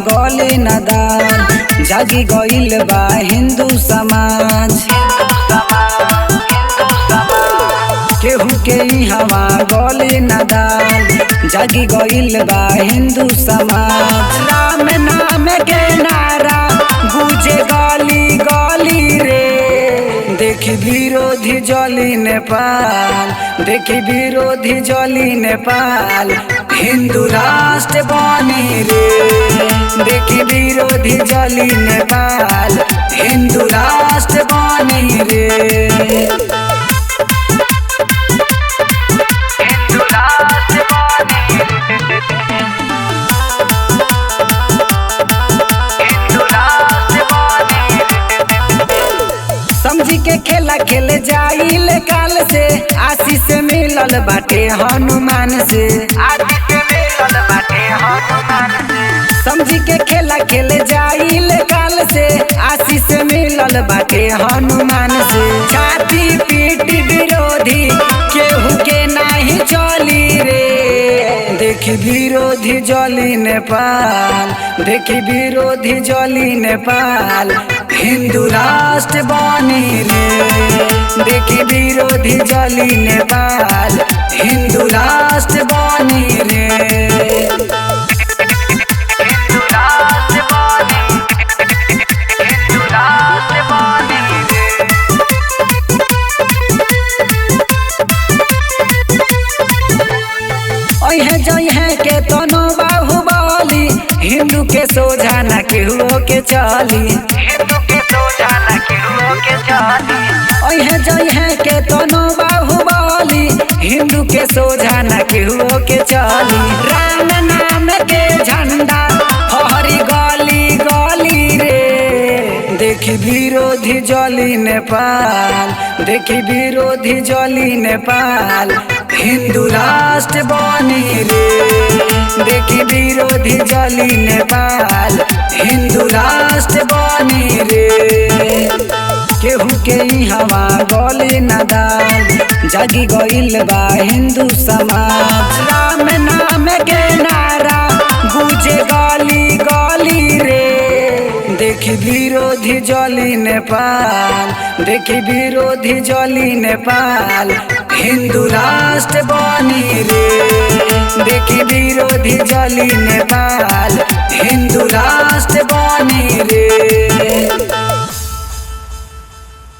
गले नदान जागी गइल बा हिंदू समाज। केहू के हवा गले नदान जागी गइल बा हिंदू समाज। राम नाम के नारा गुजे गली गली रे, देखी विरोधी जली नेपाल, देखी विरोधी जली नेपाल, हिंदू राष्ट्र बनी रे। देखी विरोधी जली नेपाल, हिंदू राष्ट्र बनी रे। समझी के खेला खेल जाइल काल से, आशीष मिलल बाटे हनुमान से। समझी के खेला खेल जाइल काल से, आशीष मिलल बाटे हनुमान से। छाती पीट विरोधी केहू के नाही चली रे, देखी विरोधी जली नेपाल, देखी विरोधी जली नेपाल, हिंदू राष्ट्र बनी रे। देखी विरोधी जली नेपाल, हिंदू राष्ट्र बनी रे। जइहे के तनो बाहुबली, हिंदू के सोझा न केहू के चली। जइहे के तनो बाहुबली, हिंदू के सोझा न केहू के चली। राम नाम के झंडा हरी गली गली रे, देखी विरोधी जली नेपाल, देखी विरोधी जली नेपाल, हिंदू राष्ट्र बनी रे। देखी विरोधी जली नेपाल, हिंदू राष्ट्र बनी रे। केहू के हवा गले नदान जागी गइल बा हिंदू समाज। राम नाम के नारा गुजे गली गली रे, देखी विरोधी जली नेपाल, देखी विरोधी जली नेपाल, हिंदू राष्ट्र बनी रे। देखी विरोधी जली नेपाल, हिंदू राष्ट्र बनी रे।